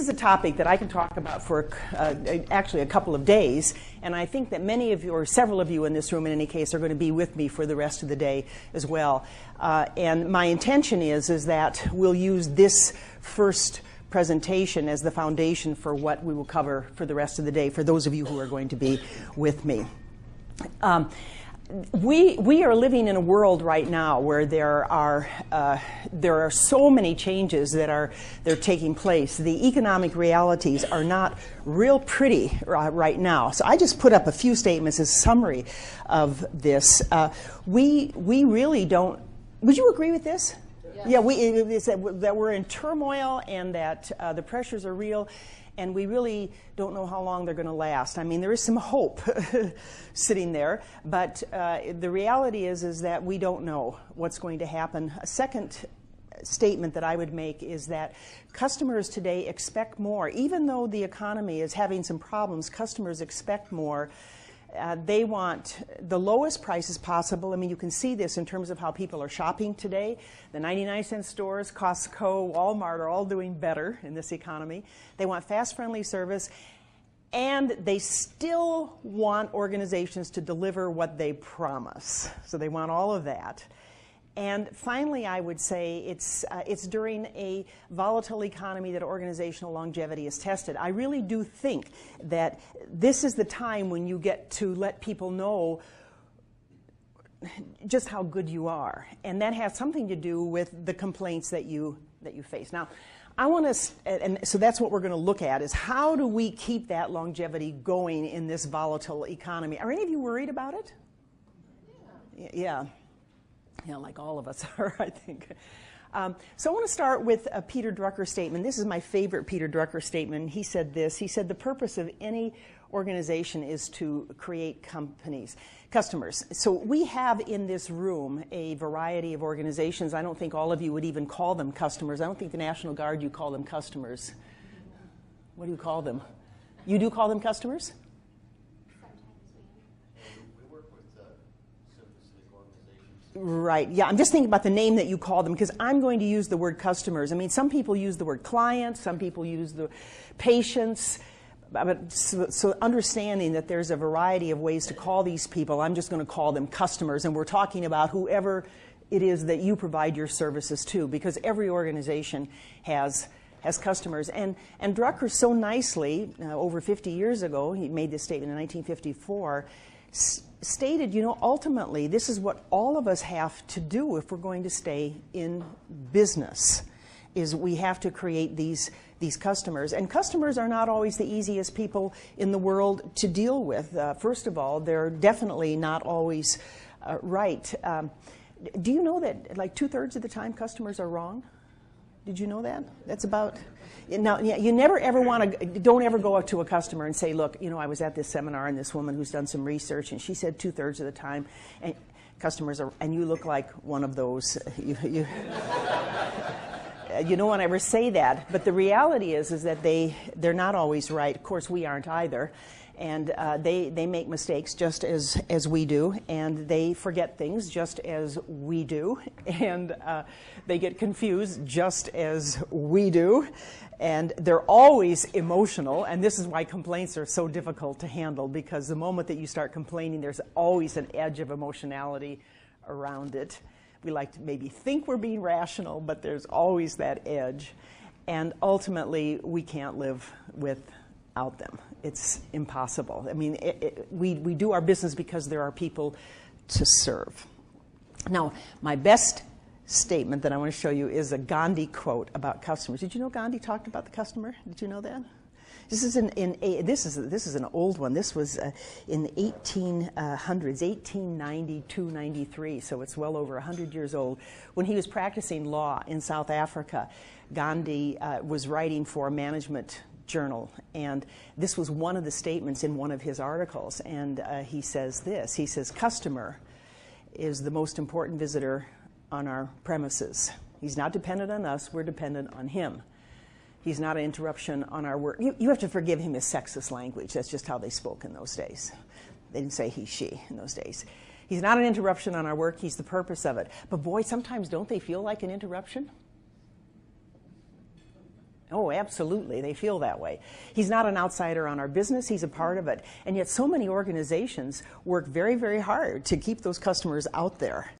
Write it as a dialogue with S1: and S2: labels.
S1: is a topic that I can talk about for actually a couple of days, and I think that many of you, or several of you in this room in any case, are going to be with me for the rest of the day as well. And my intention is that we'll use this first presentation as the foundation for what we will cover for the rest of the day, for those of you who are going to be with me. We are living in a world right now where there are so many changes that they're taking place. The economic realities are not real pretty right now. So I just put up a few statements as summary of this. We really don't. Would you agree with this? Yeah, it's that we're in turmoil and that the pressures are real. And we really don't know how long they're going to last. I mean, there is some hope sitting there, but the reality is that we don't know what's going to happen. A second statement that I would make is that customers today expect more. Even though the economy is having some problems, customers expect more. They want the lowest prices possible. I mean, you can see this in terms of how people are shopping today. The 99-cent stores, Costco, Walmart are all doing better in this economy. They want fast, friendly service, and they still want organizations to deliver what they promise. So they want all of that. And finally, I would say it's during a volatile economy that organizational longevity is tested. I really do think that this is the time when you get to let people know just how good you are. And that has something to do with the complaints that you face. Now, I want to, and so that's what we're going to look at, is how do we keep that longevity going in this volatile economy? Are any of you worried about it? Yeah. Yeah, like all of us are, I think. So I want to start with a Peter Drucker statement. This is my favorite Peter Drucker statement. He said this. He said, the purpose of any organization is to create customers. So we have in this room a variety of organizations. I don't think all of you would even call them customers. I don't think the National Guard, you call them customers. What do you call them? You do call them customers? Right. Yeah, I'm just thinking about the name that you call them because I'm going to use the word customers. I mean, some people use the word clients, some people use the patients. But so understanding that there's a variety of ways to call these people, I'm just going to call them customers. And we're talking about whoever it is that you provide your services to, because every organization has customers. And Drucker so nicely, over 50 years ago, he made this statement in 1954, stated, ultimately, this is what all of us have to do if we're going to stay in business, is we have to create these customers. And customers are not always the easiest people in the world to deal with. First of all, they're definitely not always right. Do you know that like 2/3 of the time customers are wrong? Did you know that? That's about... Now, you never ever don't ever go up to a customer and say, look, I was at this seminar and this woman who's done some research and she said 2/3 of the time, and customers are, and you look like one of those. You don't want to ever say that, but the reality is that they're not always right. Of course, we aren't either. And they make mistakes just as we do, and they forget things just as we do, and they get confused just as we do, and they're always emotional, and this is why complaints are so difficult to handle, because the moment that you start complaining, there's always an edge of emotionality around it. We like to maybe think we're being rational, but there's always that edge, and ultimately we can't live without them. It's impossible. I mean, we do our business because there are people to serve. Now, my best statement that I want to show you is a Gandhi quote about customers. Did you know Gandhi talked about the customer? Did you know that? This is an old one. This was in the 1800s, 1892, 93. So it's well over 100 years old. When he was practicing law in South Africa, Gandhi was writing for a management journal, and this was one of the statements in one of his articles, and he says this. He says, customer is the most important visitor on our premises. He's not dependent on us, we're dependent on him. He's not an interruption on our work. You have to forgive him his sexist language. That's just how they spoke in those days. They didn't say he, she in those days. He's not an interruption on our work, he's the purpose of it. But boy, sometimes don't they feel like an interruption? Oh, absolutely. They feel that way. He's not an outsider on our business. He's a part of it. And yet so many organizations work very, very hard to keep those customers out there.